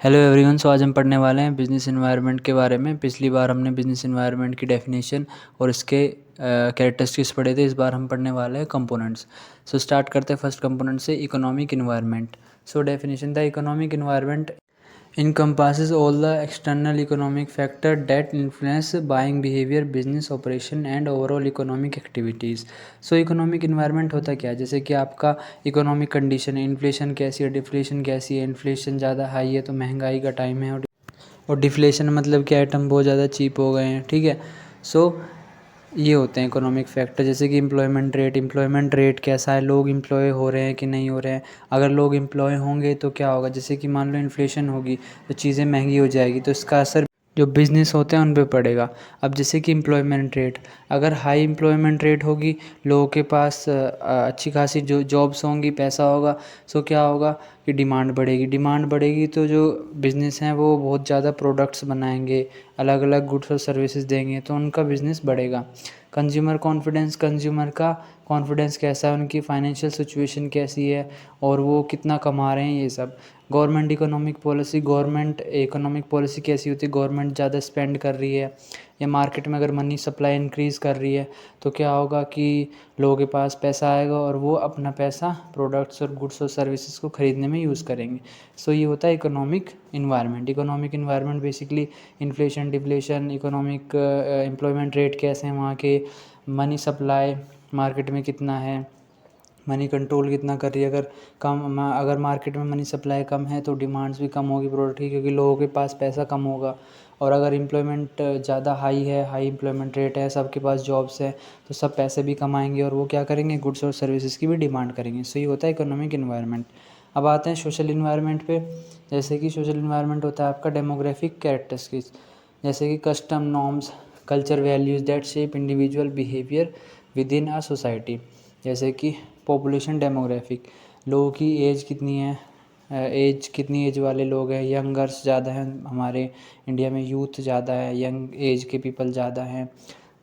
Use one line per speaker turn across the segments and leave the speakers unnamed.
Hello everyone. आज हम पढ़ने वाले हैं बिजनेस एनवायरनमेंट के बारे में। पिछली बार हमने बिजनेस एनवायरनमेंट की डेफिनेशन और इसके कैरेक्टरिस्टिक्स पढ़े थे। इस बार हम पढ़ने वाले हैं कंपोनेंट्स। स्टार्ट करते हैं फर्स्ट कंपोनेंट से, economic environment. Definition: the economic environment encompasses all the external economic factors that influence buying behavior, business operation and overall economic activities. Economic environment होता क्या है? जैसे कि आपका इकोनॉमिक कंडीशन है, इन्फ्लेशन कैसी है, डिफ्लेशन कैसी है। इन्फ्लेशन ज़्यादा हाई है तो महंगाई का टाइम है, और डिफ्लेशन मतलब कि आइटम बहुत ज़्यादा चीप हो गए हैं। ठीक है। सो ये होते हैं इकोनॉमिक फैक्टर। जैसे कि एम्प्लॉयमेंट रेट कैसा है, लोग एम्प्लॉय हो रहे हैं कि नहीं हो रहे हैं। अगर लोग एम्प्लॉय होंगे तो क्या होगा? जैसे कि मान लो इन्फ्लेशन होगी तो चीज़ें महंगी हो जाएगी, तो इसका असर जो बिज़नेस होते हैं उन पे पड़ेगा। अब जैसे कि एम्प्लॉयमेंट रेट, अगर हाई एम्प्लॉयमेंट रेट होगी, लोगों के पास अच्छी खासी जो जॉब्स होंगी, पैसा होगा, सो क्या होगा कि डिमांड बढ़ेगी तो जो बिज़नेस हैं वो बहुत ज़्यादा प्रोडक्ट्स बनाएंगे, अलग अलग गुड्स और सर्विसेज देंगे, तो उनका बिज़नेस बढ़ेगा। कंज्यूमर का कॉन्फिडेंस कैसा है, उनकी फाइनेंशियल सिचुएशन कैसी है और वो कितना कमा रहे हैं, ये सब। गवर्नमेंट इकोनॉमिक पॉलिसी कैसी होती है? गवर्नमेंट ज़्यादा स्पेंड कर रही है या मार्केट में अगर मनी सप्लाई इंक्रीज़ कर रही है तो क्या होगा कि लोगों के पास पैसा आएगा और वो अपना पैसा प्रोडक्ट्स और गुड्स और सर्विसेज को ख़रीदने में यूज़ करेंगे। ये होता है economic environment basically inflation, deflation, economic employment rate कैसे हैं वहाँ के, मनी सप्लाई मार्केट में कितना है, मनी कंट्रोल कितना कर रही है। अगर मार्केट में मनी सप्लाई कम है तो डिमांड्स भी कम होगी प्रोडक्ट की, क्योंकि लोगों के पास पैसा कम होगा। और अगर एम्प्लॉयमेंट ज़्यादा हाई एम्प्लॉयमेंट रेट है, सबके पास जॉब्स है, तो सब पैसे भी कमाएंगे और वो क्या करेंगे? गुड्स और सर्विसेज की भी डिमांड करेंगे। ये होता है इकोनॉमिक इन्वायरमेंट। अब आते हैं सोशल इन्वायरमेंट पे। जैसे कि सोशल इन्वायरमेंट होता है आपका डेमोग्राफिक कैरेक्टरिस्टिक्स, जैसे कि custom, norms, culture, values that shape individual behaviour with in a society. जैसे कि पॉपुलेशन डेमोग्राफिक, लोगों की एज कितनी है, कितनी एज वाले लोग हैं। यंगर्स ज़्यादा हैं हमारे इंडिया में, यूथ ज़्यादा है, यंग एज के पीपल ज़्यादा हैं।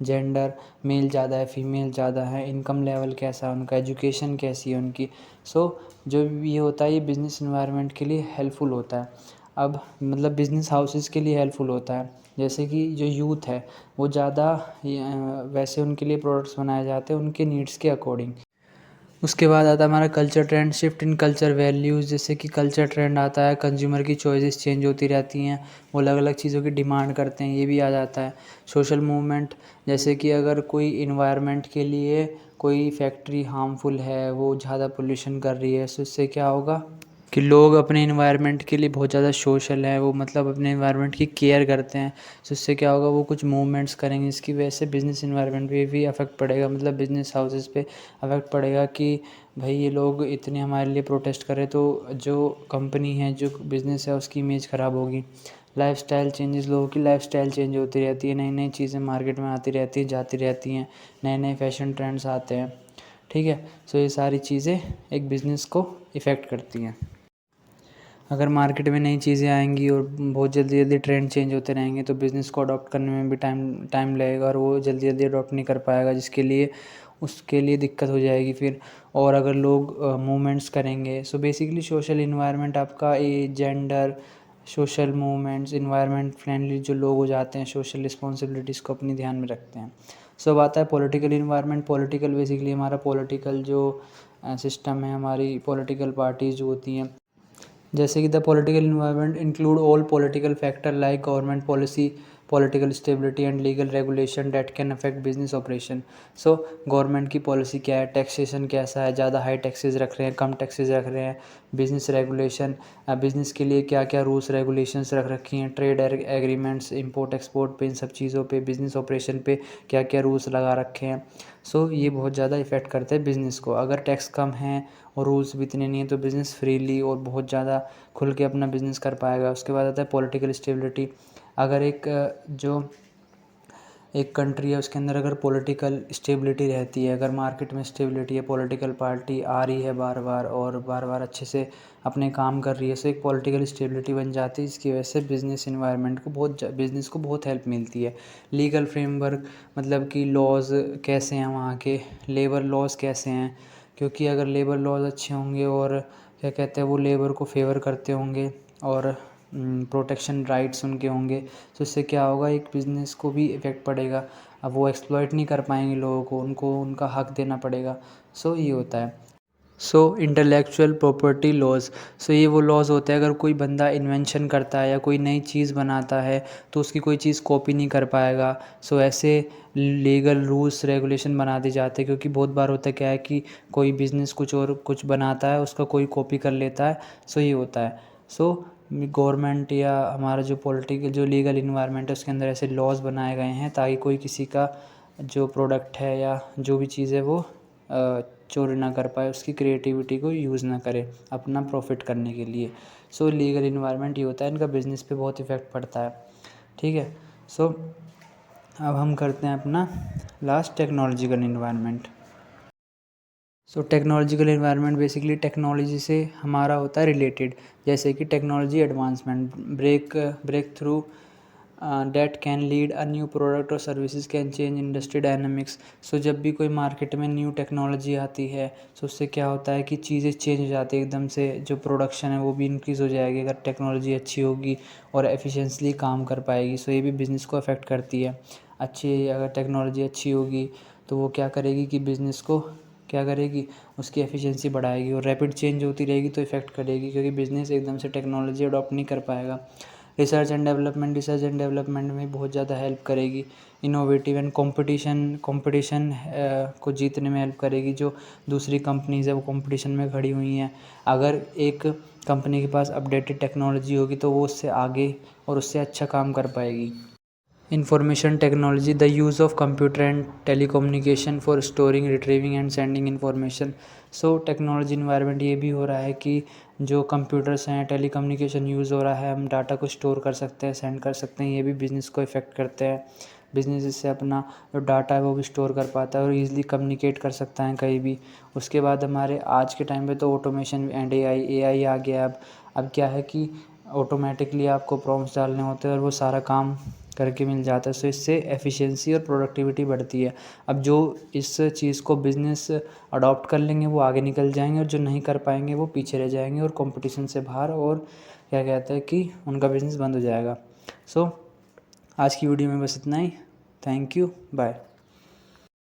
जेंडर, मेल ज़्यादा है, फीमेल ज़्यादा है। इनकम लेवल कैसा है उनका, एजुकेशन कैसी है उनकी। जो ये होता है ये बिज़नेस इन्वायरमेंट के लिए हेल्पफुल होता है। अब मतलब बिज़नेस हाउसेस के लिए हेल्पफुल होता है। जैसे कि जो यूथ है वो ज़्यादा वैसे उनके लिए प्रोडक्ट्स बनाए जाते हैं उनके नीड्स के अकॉर्डिंग। उसके बाद आता है हमारा culture trend, shift in culture values. जैसे कि कल्चर ट्रेंड आता है, कंज्यूमर की चॉइसेस चेंज होती रहती हैं, वो अलग अलग चीज़ों की डिमांड करते हैं, ये भी आ जाता है। सोशल मूवमेंट, जैसे कि अगर कोई इन्वायरमेंट के लिए कोई फैक्ट्री हार्मफुल है, वो ज़्यादा पोल्यूशन कर रही है, तो इससे क्या होगा कि लोग अपने इन्वायरमेंट के लिए बहुत ज़्यादा सोशल है, वो मतलब अपने इन्वायरमेंट की केयर करते हैं। इससे क्या होगा, वो कुछ मूवमेंट्स करेंगे, इसकी वजह से बिज़नेस इन्वायरमेंट पे भी अफेक्ट पड़ेगा, मतलब बिज़नेस हाउसेस पे अफेक्ट पड़ेगा कि भाई ये लोग इतने हमारे लिए प्रोटेस्ट करें तो जो कंपनी है, जो बिज़नेस है, उसकी इमेज ख़राब होगी। लाइफस्टाइल चेंजेस, लोगों की लाइफस्टाइल चेंज होती रहती है, नई नई चीज़ें मार्केट में आती रहती हैं, जाती रहती हैं, नए नए फैशन ट्रेंड्स आते हैं। ठीक है। ये सारी चीज़ें एक बिज़नेस को इफ़ेक्ट करती हैं। अगर मार्केट में नई चीज़ें आएंगी और बहुत जल्दी जल्दी ट्रेंड चेंज होते रहेंगे तो बिज़नेस को अडॉप्ट करने में भी टाइम लगेगा और वो जल्दी जल्दी अडॉप्ट नहीं कर पाएगा, जिसके लिए उसके लिए दिक्कत हो जाएगी फिर। और अगर लोग मूवमेंट्स करेंगे, बेसिकली सोशल इन्वायरमेंट आपका ये gender, social movements, environment friendly जो लोग हो जाते हैं, सोशल रिस्पॉन्सिबिलिटीज़ को अपनी ध्यान में रखते हैं। अब आता है पॉलिटिकल इन्वायरमेंट। पॉलिटिकल बेसिकली हमारा पॉलिटिकल जो सिस्टम है, हमारी पॉलिटिकल पार्टीज जो होती हैं, जैसे कि the political environment include all political factor like government policy, political stability and legal regulation date can affect business operation. Government की पॉलिसी क्या है, टैक्सेशन कैसा है, ज़्यादा हाई टैक्सेस रख रहे हैं, कम टैक्सेस रख रहे हैं, बिजनेस रेगुलेशन, बिजनेस के लिए क्या क्या रूल्स रेगुलेशंस रख रखी हैं, ट्रेड एग्रीमेंट्स, इंपोर्ट एक्सपोर्ट पे, इन सब चीज़ों पे, बिजनेस ऑपरेशन पे क्या क्या रूल्स लगा रखे हैं। ये बहुत ज़्यादा इफ़ेक्ट करते हैं बिज़नेस को। अगर टैक्स कम है और रूल्स भी इतने नहीं हैं तो बिज़नेस फ्रीली और बहुत ज़्यादा खुल के अपना बिज़नेस कर पाएगा। उसके बाद आता है पॉलिटिकल स्टेबिलिटी। अगर जो एक कंट्री है उसके अंदर अगर पॉलिटिकल स्टेबिलिटी रहती है, अगर मार्केट में स्टेबिलिटी है, पॉलिटिकल पार्टी आ रही है बार बार और बार बार अच्छे से अपने काम कर रही है, एक पॉलिटिकल स्टेबिलिटी बन जाती है, जिसकी वजह से बिज़नेस को बहुत हेल्प मिलती है। लीगल फ्रेमवर्क, मतलब कि लॉज कैसे हैं वहाँ के, लेबर लॉज कैसे हैं, क्योंकि अगर लेबर लॉज अच्छे होंगे और क्या कहते हैं वो लेबर को फेवर करते होंगे और प्रोटेक्शन राइट्स उनके होंगे। तो इससे क्या होगा, एक बिज़नेस को भी इफ़ेक्ट पड़ेगा। अब वो एक्सप्लॉइट नहीं कर पाएंगे लोगों को, उनको उनका हक देना पड़ेगा। सो ये होता है। सो इंटेलेक्चुअल प्रॉपर्टी लॉज, सो ये वो लॉज होते हैं, अगर कोई बंदा इन्वेंशन करता है या कोई नई चीज़ बनाता है तो उसकी कोई चीज़ कॉपी नहीं कर पाएगा। सो ऐसे लीगल रूल्स रेगुलेशन बना दिए जाते हैं, क्योंकि बहुत बार होता है क्या है कि कोई बिज़नेस कुछ और कुछ बनाता है, उसका कोई कॉपी कर लेता है। सो ये होता है। सो गवर्नमेंट या हमारा जो पॉलिटिकल जो लीगल इन्वायरमेंट है उसके अंदर ऐसे लॉज बनाए गए हैं ताकि कोई किसी का जो प्रोडक्ट है या जो भी चीज़ है वो चोरी ना कर पाए, उसकी क्रिएटिविटी को यूज़ ना करे अपना प्रॉफिट करने के लिए। सो लीगल इन्वायरमेंट ये होता है, इनका बिज़नेस पे बहुत इफ़ेक्ट पड़ता है। ठीक है। सो अब हम करते हैं अपना last, technological environment. So technological environment basically technology से हमारा होता है रिलेटेड, जैसे कि technology advancement, breakthrough that can lead a new product और services can change industry dynamics. So जब भी कोई मार्केट में न्यू टेक्नोलॉजी आती है तो उससे क्या होता है कि चीज़ें चेंज हो जाती है एकदम से, जो प्रोडक्शन है वो भी इंक्रीज़ हो जाएगी अगर टेक्नोलॉजी अच्छी होगी और एफिशिएंटली काम कर पाएगी। सो ये भी बिज़नेस को अफेक्ट करती है। अगर टेक्नोलॉजी अच्छी होगी तो वो क्या करेगी कि बिज़नेस को क्या करेगी, उसकी एफिशिएंसी बढ़ाएगी, और रैपिड चेंज होती रहेगी तो इफ़ेक्ट करेगी, क्योंकि बिज़नेस एकदम से टेक्नोलॉजी अडॉप्ट नहीं कर पाएगा। रिसर्च एंड डेवलपमेंट में बहुत ज़्यादा हेल्प करेगी। इनोवेटिव एंड कंपटीशन को जीतने में हेल्प करेगी। जो दूसरी कंपनीज़ है वो कंपटीशन में खड़ी हुई हैं, अगर एक कंपनी के पास अपडेटेड टेक्नोलॉजी होगी तो वो उससे आगे और उससे अच्छा काम कर पाएगी। Information technology, the use of computer and telecommunication for storing, retrieving and sending information. So technology environment ये भी हो रहा है कि जो कंप्यूटर्स हैं, टेलीकम्युनिकेशन यूज़ हो रहा है, हम डाटा को स्टोर कर सकते हैं, सेंड कर सकते हैं, ये भी बिज़नेस को इफ़ेक्ट करते हैं। बिज़नेस इससे अपना जो डाटा है वो भी स्टोर कर पाता है और ईज़िली कम्युनिकेट कर सकता है कहीं भी। उसके बाद हमारे आज के टाइम पे तो ऑटोमेशन एंड एआई आ गया। अब क्या है कि ऑटोमेटिकली आपको प्रॉम्प्ट्स डालने होते हैं और वो सारा काम करके मिल जाता है। सो इससे एफिशिएंसी और प्रोडक्टिविटी बढ़ती है। अब जो इस चीज़ को बिज़नेस अडॉप्ट कर लेंगे वो आगे निकल जाएंगे, और जो नहीं कर पाएंगे वो पीछे रह जाएंगे और कंपटीशन से बाहर, और क्या कहते हैं कि उनका बिज़नेस बंद हो जाएगा। सो आज की वीडियो में बस इतना ही। Thank you, bye.